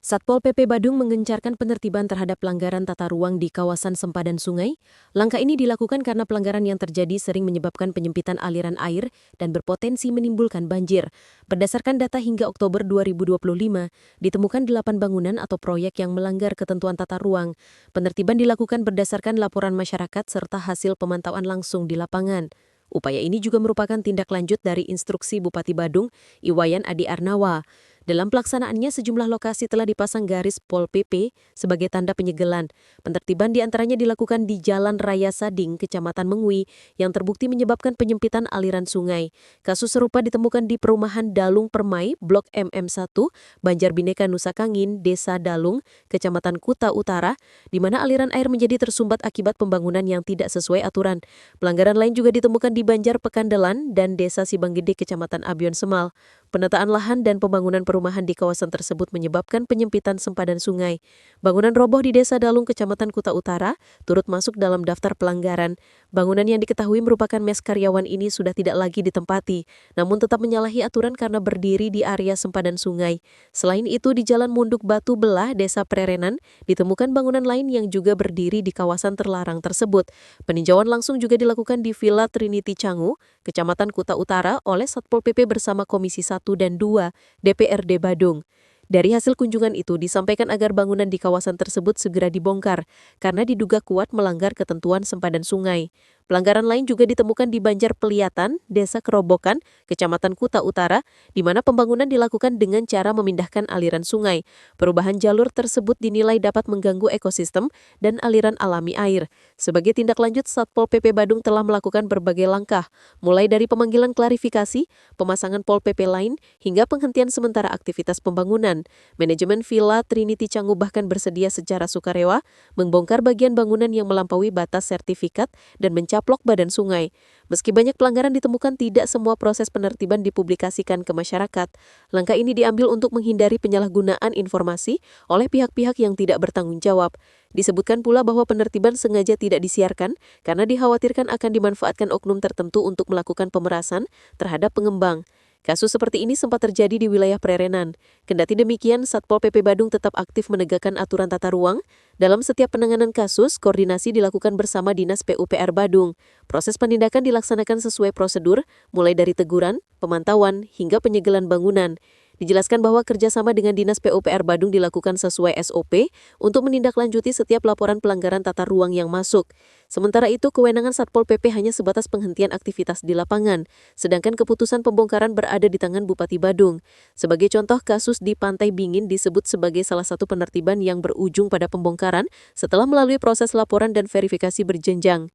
Satpol PP Badung menggencarkan penertiban terhadap pelanggaran tata ruang di kawasan sempadan sungai. Langkah ini dilakukan karena pelanggaran yang terjadi sering menyebabkan penyempitan aliran air dan berpotensi menimbulkan banjir. Berdasarkan data hingga Oktober 2025, ditemukan 8 bangunan atau proyek yang melanggar ketentuan tata ruang. Penertiban dilakukan berdasarkan laporan masyarakat serta hasil pemantauan langsung di lapangan. Upaya ini juga merupakan tindak lanjut dari instruksi Bupati Badung, Iwayan Adi Arnawa. Dalam pelaksanaannya, sejumlah lokasi telah dipasang garis Pol PP sebagai tanda penyegelan. Penertiban diantaranya dilakukan di Jalan Raya Sading, Kecamatan Mengwi, yang terbukti menyebabkan penyempitan aliran sungai. Kasus serupa ditemukan di perumahan Dalung Permai, Blok MM1, Banjarbineka Nusa Kangin, Desa Dalung, Kecamatan Kuta Utara, di mana aliran air menjadi tersumbat akibat pembangunan yang tidak sesuai aturan. Pelanggaran lain juga ditemukan di Banjar Pekandelan dan Desa Sibanggede, Kecamatan Abion Semal. Penataan lahan dan pembangunan perumahan di kawasan tersebut menyebabkan penyempitan sempadan sungai. Bangunan roboh di Desa Dalung, Kecamatan Kuta Utara, turut masuk dalam daftar pelanggaran. Bangunan yang diketahui merupakan mes karyawan ini sudah tidak lagi ditempati, namun tetap menyalahi aturan karena berdiri di area sempadan sungai. Selain itu, di Jalan Munduk Batu Belah, Desa Prerenan, ditemukan bangunan lain yang juga berdiri di kawasan terlarang tersebut. Peninjauan langsung juga dilakukan di Villa Trinity Canggu, Kecamatan Kuta Utara oleh Satpol PP bersama Komisi 1 dan 2 DPRD Badung. Dari hasil kunjungan itu disampaikan agar bangunan di kawasan tersebut segera dibongkar karena diduga kuat melanggar ketentuan sempadan sungai. Pelanggaran lain juga ditemukan di Banjar Peliatan, Desa Kerobokan, Kecamatan Kuta Utara, di mana pembangunan dilakukan dengan cara memindahkan aliran sungai. Perubahan jalur tersebut dinilai dapat mengganggu ekosistem dan aliran alami air. Sebagai tindak lanjut, Satpol PP Badung telah melakukan berbagai langkah, mulai dari pemanggilan klarifikasi, pemasangan Pol PP lain, hingga penghentian sementara aktivitas pembangunan. Manajemen Villa Trinity Canggu bahkan bersedia secara sukarela membongkar bagian bangunan yang melampaui batas sertifikat dan mencaplok badan sungai. Meski banyak pelanggaran ditemukan, tidak semua proses penertiban dipublikasikan ke masyarakat. Langkah ini diambil untuk menghindari penyalahgunaan informasi oleh pihak-pihak yang tidak bertanggung jawab. Disebutkan pula bahwa penertiban sengaja tidak disiarkan karena dikhawatirkan akan dimanfaatkan oknum tertentu untuk melakukan pemerasan terhadap pengembang. Kasus seperti ini sempat terjadi di wilayah Prerenan. Kendati demikian, Satpol PP Badung tetap aktif menegakkan aturan tata ruang. Dalam setiap penanganan kasus, koordinasi dilakukan bersama Dinas PUPR Badung. Proses penindakan dilaksanakan sesuai prosedur, mulai dari teguran, pemantauan, hingga penyegelan bangunan. Dijelaskan bahwa kerjasama dengan Dinas PUPR Badung dilakukan sesuai SOP untuk menindaklanjuti setiap laporan pelanggaran tata ruang yang masuk. Sementara itu, kewenangan Satpol PP hanya sebatas penghentian aktivitas di lapangan, sedangkan keputusan pembongkaran berada di tangan Bupati Badung. Sebagai contoh, kasus di Pantai Bingin disebut sebagai salah satu penertiban yang berujung pada pembongkaran setelah melalui proses laporan dan verifikasi berjenjang.